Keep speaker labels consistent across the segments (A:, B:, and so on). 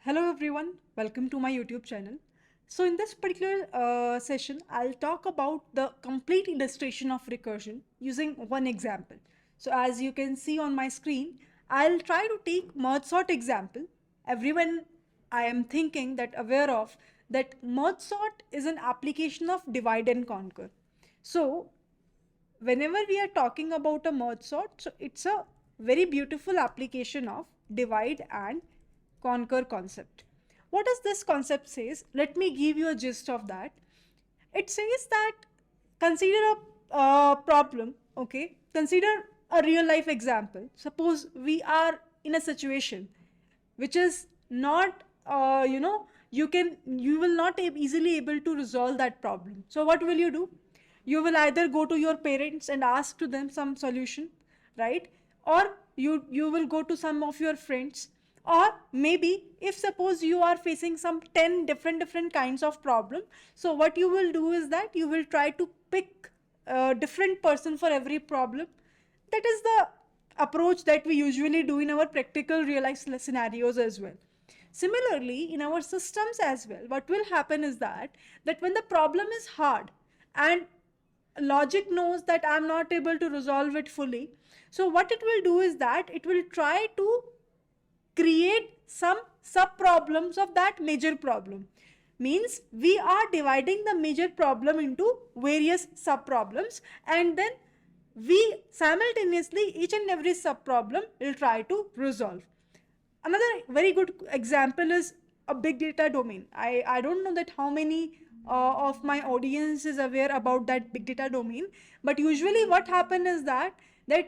A: Hello everyone, welcome to my YouTube channel. So in this particular session, I'll talk about the complete illustration of recursion using one example. So as you can see on my screen, I'll try to take MergeSort example. Everyone I am thinking that aware of that MergeSort is an application of divide and conquer. So whenever we are talking about a MergeSort, so it's a very beautiful application of divide and conquer concept. What does this concept says? Let me give you a gist of that. It says that consider a problem, okay? Consider a real life example. Suppose we are in a situation which is not, you will not easily able to resolve that problem. So what will you do? You will either go to your parents and ask to them some solution, right? Or you will go to some of your friends, or maybe if suppose you are facing some 10 different kinds of problem, so what you will do is that you will try to pick a different person for every problem. That is the approach that we usually do in our practical real life scenarios as well. Similarly, in our systems as well, what will happen is that when the problem is hard and logic knows that I'm not able to resolve it fully, so what it will do is that it will try to create some sub problems of that major problem. Means we are dividing the major problem into various sub problems, and then we simultaneously each and every sub problem will try to resolve. Another very good example is a big data domain. I don't know that how many of my audience is aware about that big data domain, but usually what happens is that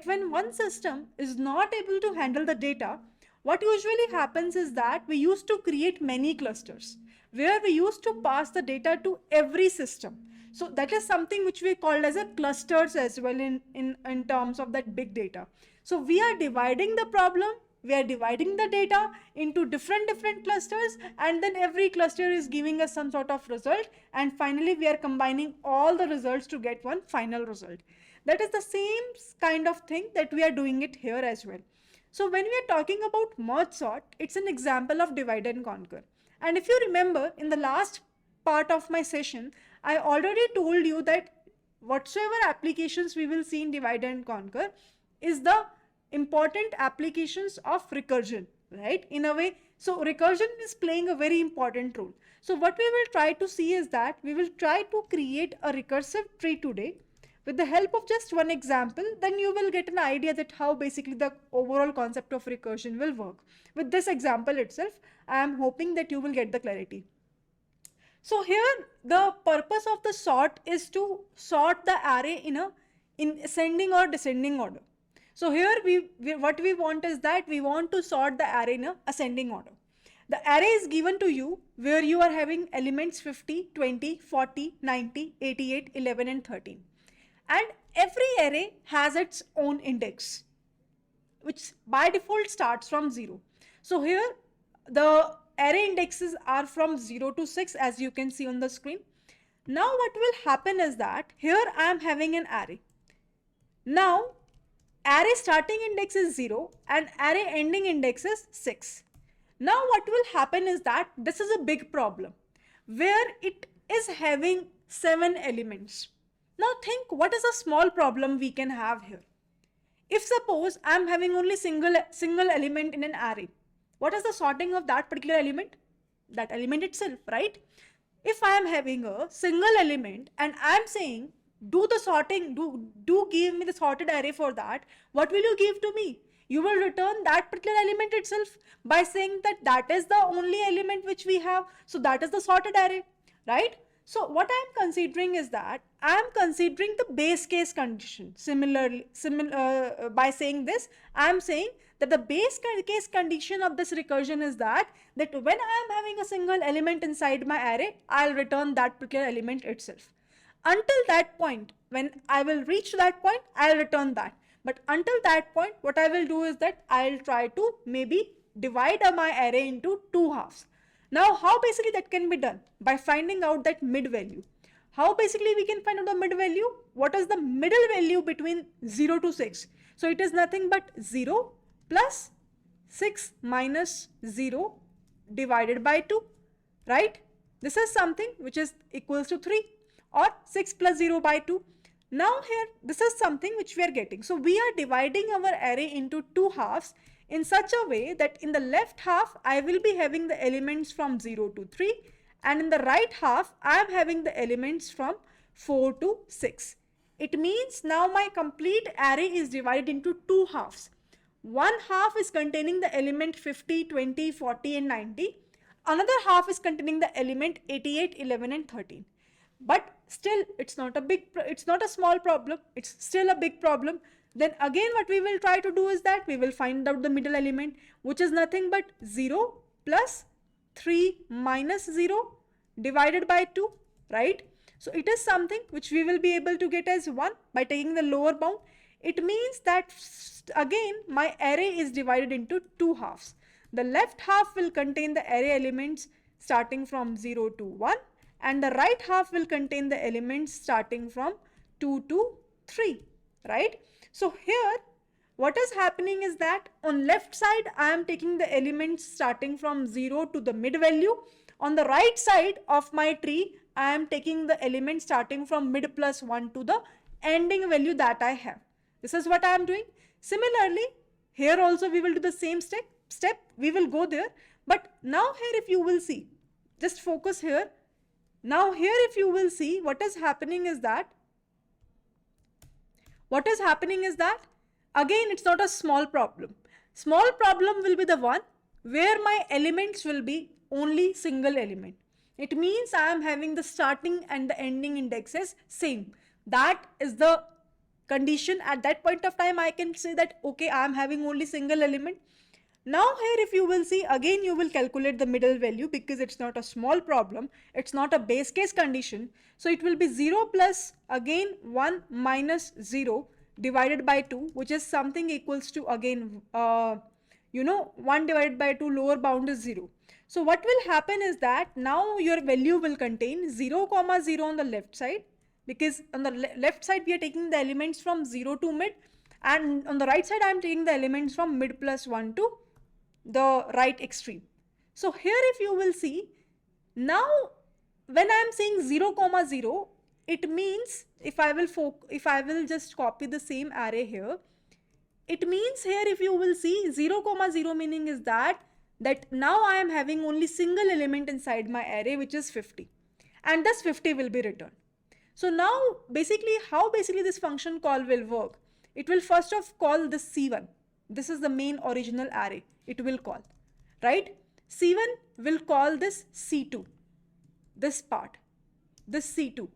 A: when one system is not able to handle the data, what usually happens is that we used to create many clusters where we used to pass the data to every system. So that is something which we called as a clusters as well in terms of that big data. So we are dividing the problem, we are dividing the data into different clusters, and then every cluster is giving us some sort of result, and finally we are combining all the results to get one final result. That is the same kind of thing that we are doing it here as well. So when we are talking about MergeSort, it's an example of divide and conquer. And if you remember, in the last part of my session, I already told you that whatsoever applications we will see in divide and conquer is the important applications of recursion, right? In a way, so recursion is playing a very important role. So what we will try to see is that we will try to create a recursive tree today. With the help of just one example, then you will get an idea that how basically the overall concept of recursion will work. With this example itself, I am hoping that you will get the clarity. So here the purpose of the sort is to sort the array in ascending or descending order. So here what we want is that we want to sort the array in a ascending order. The array is given to you where you are having elements 50, 20, 40, 90, 88, 11 and 13. And every array has its own index, which by default starts from 0. So here the array indexes are from 0 to 6, as you can see on the screen. Now what will happen is that here I am having an array. Now array starting index is 0 and array ending index is 6. Now what will happen is that this is a big problem where it is having 7 elements. Now think, what is a small problem we can have here? If suppose I am having only single element in an array, what is the sorting of that particular element? That element itself, right? If I am having a single element and I am saying do the sorting, do give me the sorted array for that, what will you give to me? You will return that particular element itself by saying that is the only element which we have, so that is the sorted array, right? So what I am considering is that I am considering the base case condition. Similarly, by saying this, I am saying that the base case condition of this recursion is that when I am having a single element inside my array, I'll return that particular element itself. Until that point, when I will reach that point, I'll return that. But until that point, what I will do is that I'll try to maybe divide my array into two halves. Now, how basically that can be done? By finding out that mid value. How basically we can find out the mid value? What is the middle value between 0 to 6? So it is nothing but 0 plus 6 minus 0 divided by 2, right? This is something which is equals to 3, or 6 plus 0 by 2. Now here, this is something which we are getting. So we are dividing our array into two halves in such a way that in the left half, I will be having the elements from 0 to 3, and in the right half, I am having the elements from 4 to 6. It means now my complete array is divided into two halves. One half is containing the element 50, 20, 40 and 90. Another half is containing the element 88, 11 and 13. But still, it's not a small problem. It's still a big problem. Then again, what we will try to do is that we will find out the middle element, which is nothing but 0 plus 3 minus 0 divided by 2, right? So it is something which we will be able to get as 1 by taking the lower bound. It means that again, my array is divided into two halves. The left half will contain the array elements starting from 0 to 1, and the right half will contain the elements starting from 2 to 3, right? So here, what is happening is that on left side, I am taking the elements starting from 0 to the mid value. On the right side of my tree, I am taking the elements starting from mid plus 1 to the ending value that I have. This is what I am doing. Similarly, here also we will do the same step. We will go there. But now here, if you will see, just focus here. Now here, if you will see, what is happening is that again, it's not a small problem. Small problem will be the one where my elements will be only single element. It means I am having the starting and the ending indexes same. That is the condition. At that point of time, I can say that, okay, I am having only single element. Now here, if you will see, again you will calculate the middle value because it's not a small problem. It's not a base case condition. So it will be 0 plus again 1 minus 0 divided by 2, which is something equals to again, 1 divided by 2, lower bound is 0. So what will happen is that now your value will contain 0, 0 on the left side, because on the left side we are taking the elements from 0 to mid, and on the right side I am taking the elements from mid plus 1 to the right extreme. So here, if you will see, now when I am saying 0, 0, it means if I will just copy the same array here, it means here, if you will see, 0, 0 meaning is that now I am having only single element inside my array, which is 50, and thus 50 will be returned. So now basically how this function call will work, it will first of call the C1. This is the main original array. It will call, right? C1 will call this C2, this part, this C2.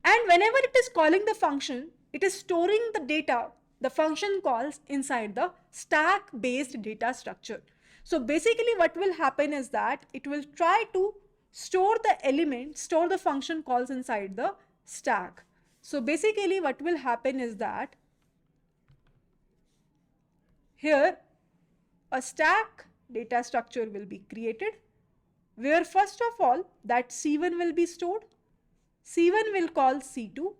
A: And whenever it is calling the function, it is storing the data the function calls inside the stack based data structure. So basically what will happen is that it will try to store the function calls inside the stack. So basically what will happen is that here a stack data structure will be created, where first of all that C1 will be stored. C1 will call C2.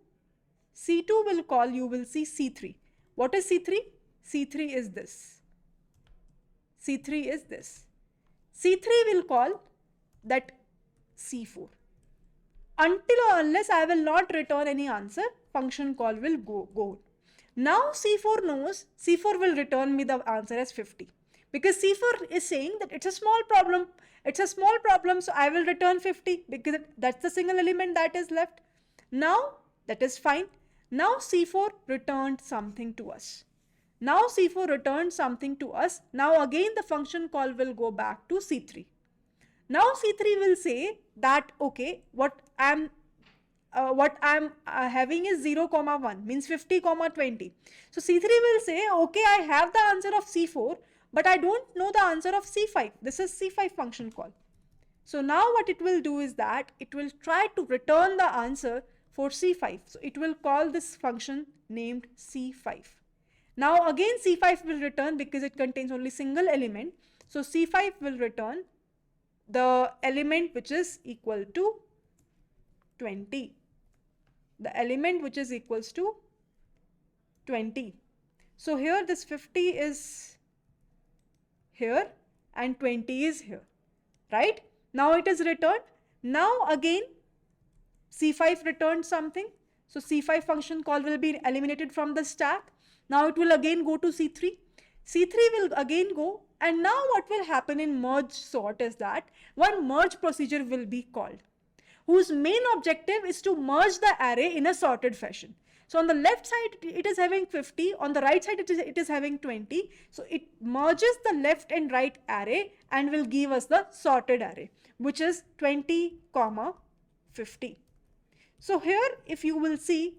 A: C2 will call, you will see, C3. What is C3? C3 is this. C3 is this. C3 will call that C4. Until or unless I will not return any answer, function call will go. Now C4 knows, C4 will return me the answer as 50. Because C4 is saying that it's a small problem. It's a small problem, so I will return 50 because that's the single element that is left. Now that is fine. Now C4 returned something to us. Now C4 returned something to us. Now again the function call will go back to C3. Now C3 will say that, okay, what I'm having is 0, 1, means 50, 20. So C3 will say, okay, I have the answer of C4, but I don't know the answer of C5. This is C5 function call. So now what it will do is that it will try to return the answer for C5. So it will call this function named C5. Now again C5 will return because it contains only single element. So C5 will return the element which is equal to 20. The element which is equals to 20. So here this 50 is here, and 20 is here, right? Now it is returned. Now again, C5 returns something. So C5 function call will be eliminated from the stack. Now it will again go to C3. C3 will again go, and now what will happen in merge sort is that one merge procedure will be called, whose main objective is to merge the array in a sorted fashion. So on the left side it is having 50, on the right side it is having 20. So it merges the left and right array and will give us the sorted array, which is 20, 50. So here, if you will see,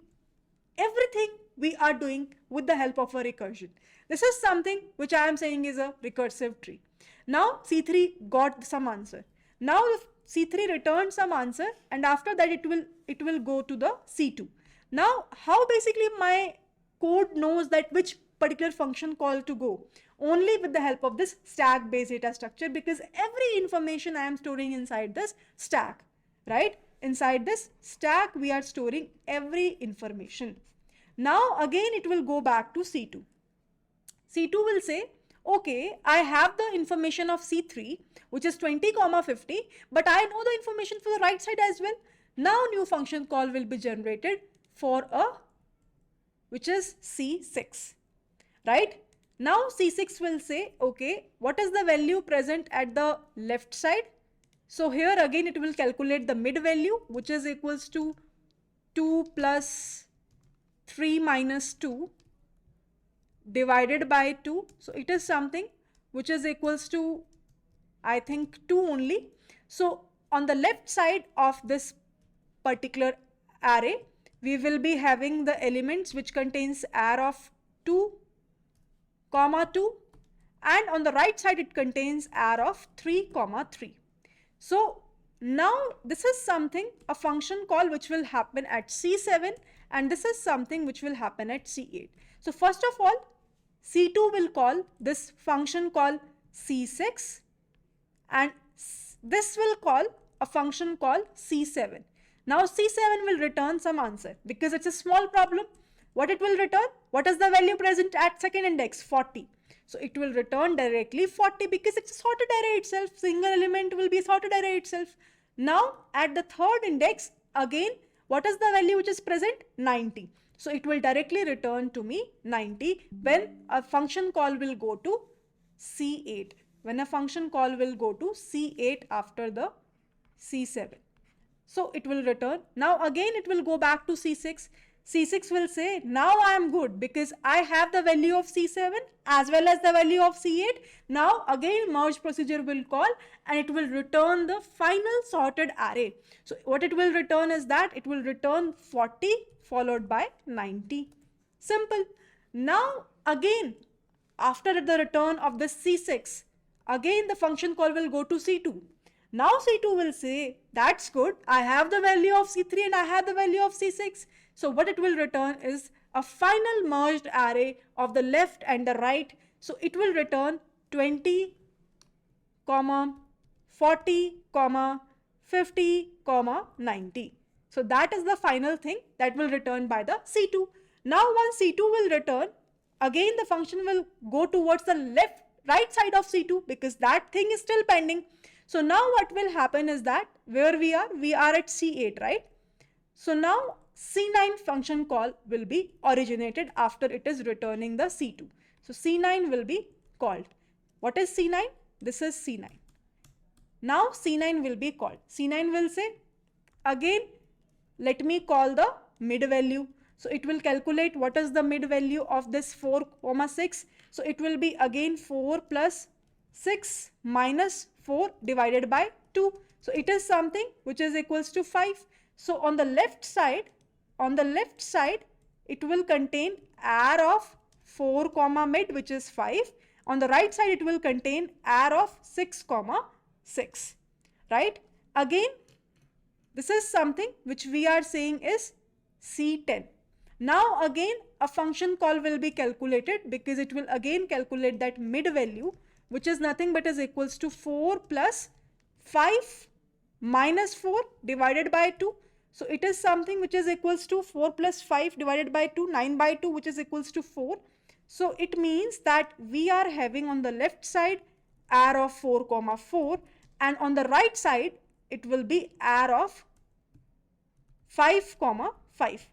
A: everything we are doing with the help of a recursion. This is something which I am saying is a recursive tree. Now C3 got some answer. Now C3 returned some answer, and after that it will go to the C2. Now how basically my code knows that which particular function call to go? Only with the help of this stack based data structure, because every information I am storing inside this stack, right? Inside this stack we are storing every information. Now again it will go back to C2. C2 will say, okay, I have the information of C3, which is 20, 50, but I know the information for the right side as well. Now new function call will be generated for which is C6, right? Now C6 will say, okay, what is the value present at the left side? So here again it will calculate the mid value, which is equals to 2 plus 3 minus 2 divided by 2. So it is something which is equals to, I think, 2 only. So on the left side of this particular array, we will be having the elements which contains array of 2, 2, and on the right side it contains array of 3, 3. So now this is something, a function call which will happen at C7, and this is something which will happen at C8. So first of all, C2 will call this function call C6, and this will call a function called C7. Now C7 will return some answer because it's a small problem. What it will return? What is the value present at second index? 40. So it will return directly 40 because it's a sorted array itself. Single element will be a sorted array itself. Now at the third index, again, what is the value which is present? 90. So it will directly return to me 90 when a function call will go to C8. When a function call will go to C8 after the C7. So it will return. Now again it will go back to C6. C6 will say, now I am good because I have the value of C7 as well as the value of C8. Now again merge procedure will call and it will return the final sorted array. So what it will return is that it will return 40 followed by 90. Simple. Now again, after the return of the C6, again the function call will go to C2. Now C2 will say, that's good, I have the value of C3 and I have the value of C6. So what it will return is a final merged array of the left and the right. So it will return 20, 40, 50, 90. So that is the final thing that will return by the C2. Now once C2 will return, again the function will go towards the right side of C2 because that thing is still pending. So now what will happen is that where we are at C8, right? So now C9 function call will be originated after it is returning the C2. So C9 will be called. What is C9? This is C9. Now C9 will be called. C9 will say, again, let me call the mid value. So it will calculate what is the mid value of this 4, 6. So it will be again 4 plus 6 minus 4 divided by 2. So it is something which is equals to 5. So on the left side, it will contain array of 4, mid, which is 5. On the right side, it will contain array of 6, 6. Right? Again, this is something which we are saying is C10. Now again, a function call will be calculated because it will again calculate that mid value, which is nothing but is equals to 4 plus 5 minus 4 divided by 2. So it is something which is equals to 4 plus 5 divided by 2, 9 by 2, which is equals to 4. So it means that we are having on the left side arr of 4 comma 4, and on the right side it will be arr of 5 comma 5.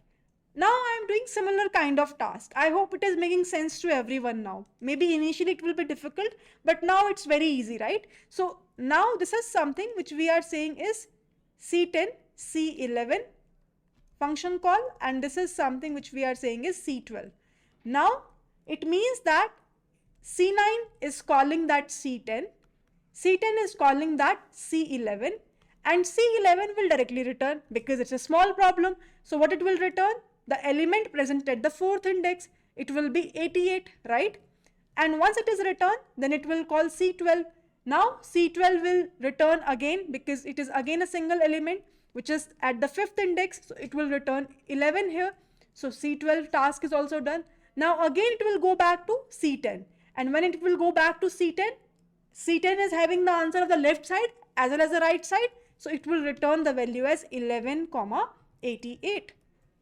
A: Now I am doing similar kind of task. I hope it is making sense to everyone now. Maybe initially it will be difficult, but now it's very easy, right? So now this is something which we are saying is C10, C11 function call, and this is something which we are saying is C12. Now it means that C9 is calling that C10, C10 is calling that C11, and C11 will directly return because it's a small problem. So what it will return? The element present at the 4th index, it will be 88, right? And once it is returned, then it will call C12. Now C12 will return again because it is again a single element which is at the 5th index. So it will return 11 here. So C12 task is also done. Now again it will go back to C10. And when it will go back to C10, C10 is having the answer of the left side as well as the right side. So it will return the value as 11 comma 88.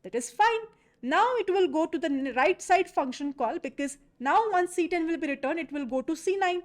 A: That is fine. Now it will go to the right side function call because now once C10 will be returned, it will go to C9.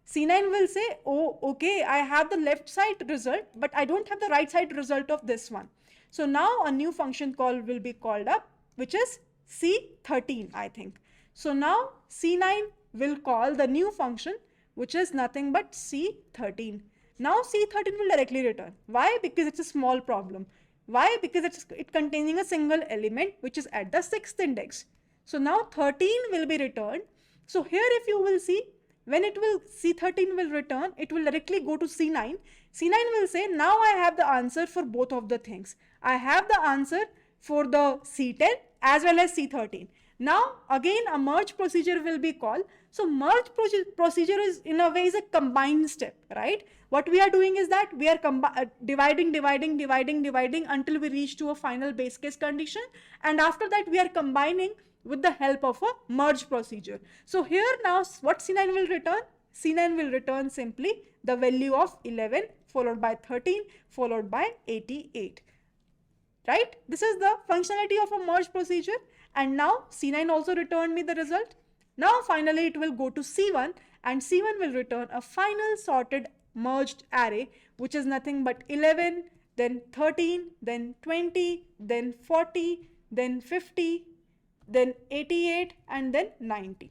A: C9 will say, oh, okay, I have the left side result, but I don't have the right side result of this one. So now a new function call will be called up, which is C13, I think. So now C9 will call the new function, which is nothing but C13. Now C13 will directly return. Why? Because it's a small problem. Why? Because it's containing a single element which is at the 6th index. So now 13 will be returned. So here if you will see, when it will C13 will return, it will directly go to C9. C9 will say, now I have the answer for both of the things. I have the answer for the C10 as well as C13. Now again a merge procedure will be called. So merge procedure is in a way is a combined step, right? What we are doing is that we are dividing until we reach to a final base case condition, and after that we are combining with the help of a merge procedure. So here now what C9 will return? C9 will return simply the value of 11 followed by 13 followed by 88. Right? This is the functionality of a merge procedure, and now C9 also returned me the result. Now finally it will go to C1, and C1 will return a final sorted merged array which is nothing but 11, then 13, then 20, then 40, then 50, then 88, and then 90.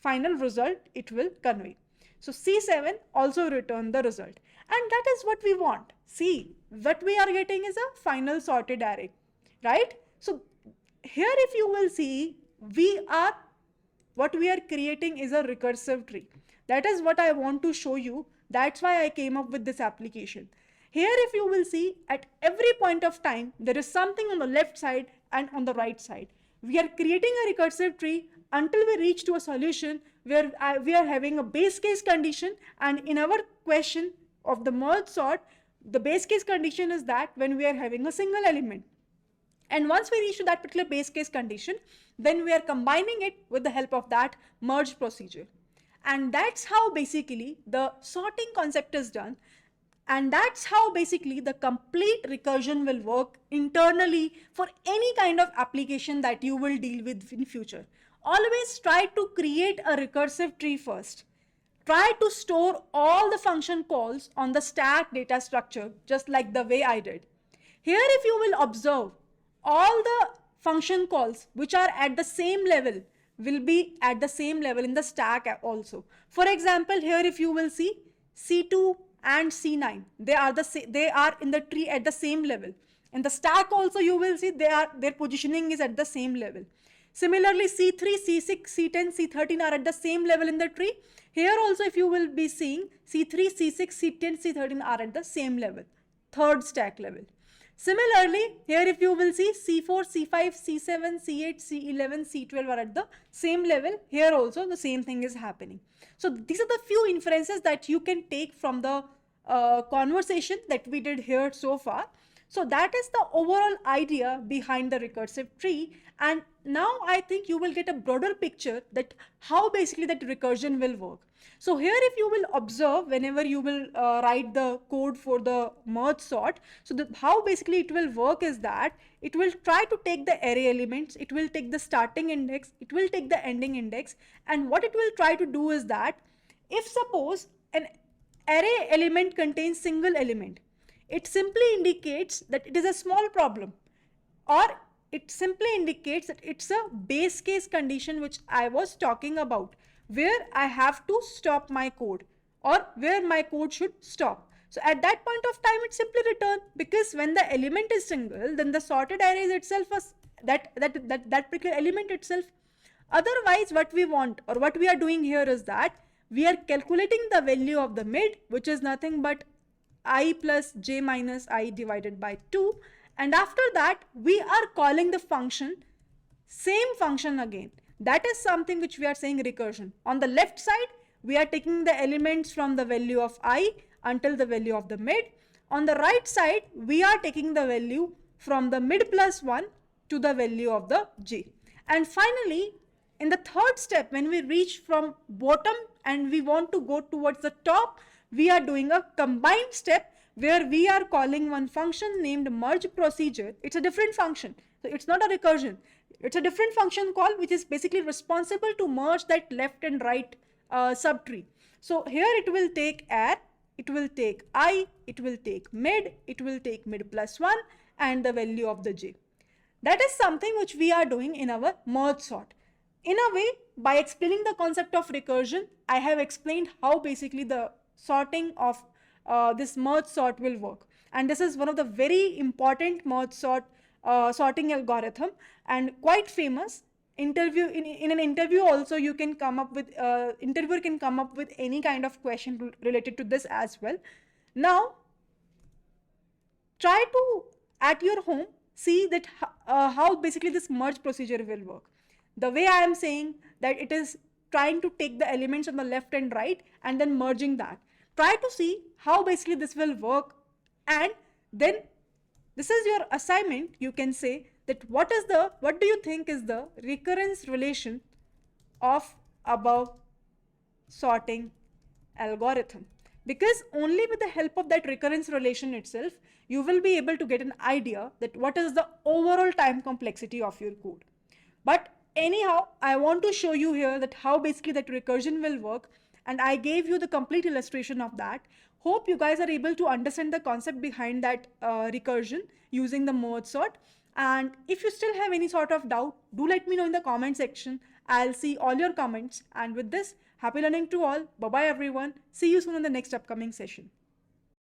A: Final result it will convey. So C7 also returned the result, and that is what we want. See, what we are getting is a final sorted array, right? So here if you will see, what we are creating is a recursive tree. That is what I want to show you. That's why I came up with this application. Here if you will see, at every point of time there is something on the left side and on the right side. We are creating a recursive tree until we reach to a solution where we are having a base case condition, and in our question of the merge sort, the base case condition is that when we are having a single element. And once we reach to that particular base case condition, then we are combining it with the help of that merge procedure. And that's how basically the sorting concept is done. And that's how basically the complete recursion will work internally for any kind of application that you will deal with in future. Always try to create a recursive tree first. Try to store all the function calls on the stack data structure, just like the way I did. Here if you will observe, all the function calls which are at the same level will be at the same level in the stack also. For example, here if you will see, C2 and C9, they are in the tree at the same level. In the stack also you will see their positioning is at the same level. Similarly, C3, C6, C10, C13 are at the same level in the tree. Here also if you will be seeing, C3, C6, C10, C13 are at the same level, third stack level. Similarly, here if you will see, C4, C5, C7, C8, C11, C12 are at the same level. Here also the same thing is happening. So these are the few inferences that you can take from the conversation that we did here so far. So that is the overall idea behind the recursive tree. And now I think you will get a broader picture that how basically that recursion will work. So here if you will observe, whenever you will write the code for the merge sort, so how basically it will work is that it will try to take the array elements, it will take the starting index, it will take the ending index, and what it will try to do is that If suppose an array element contains single element, it simply indicates that it is a small problem, or it simply indicates that it's a base case condition which I was talking about, where I have to stop my code or where my code should stop. So at that point of time, it simply return, because when the element is single, then the sorted array is itself that particular element itself. Otherwise, what we want or what we are doing here is that we are calculating the value of the mid, which is nothing but I plus j minus I divided by 2. And after that, we are calling the function, same function again. That is something which we are saying recursion. On the left side, we are taking the elements from the value of I until the value of the mid. On the right side, we are taking the value from the mid plus 1 to the value of the j. And finally, in the third step, when we reach from bottom and we want to go towards the top, we are doing a combined step where we are calling one function named merge procedure. It's a different function. So it's not a recursion. It's a different function call which is basically responsible to merge that left and right subtree. So here it will take arr, it will take I, it will take mid, it will take mid plus 1 and the value of the j. That is something which we are doing in our merge sort. In a way, by explaining the concept of recursion, I have explained how basically the sorting of this merge sort will work. And this is one of the very important merge sort sorting algorithm and quite famous. In an interview also, you can come up with, interviewer can come up with any kind of question related to this as well. Now, try to, at your home, see that how basically this merge procedure will work. The way I am saying that it is trying to take the elements on the left and right and then merging that. Try to see how basically this will work, and then this is your assignment. You can say that what do you think is the recurrence relation of above sorting algorithm? Because only with the help of that recurrence relation itself, you will be able to get an idea that what is the overall time complexity of your code. But anyhow, I want to show you here that how basically that recursion will work, and I gave you the complete illustration of that. Hope you guys are able to understand the concept behind that recursion using the merge sort. And if you still have any sort of doubt, do let me know in the comment section. I'll see all your comments. And with this, happy learning to all. Bye-bye everyone. See you soon in the next upcoming session.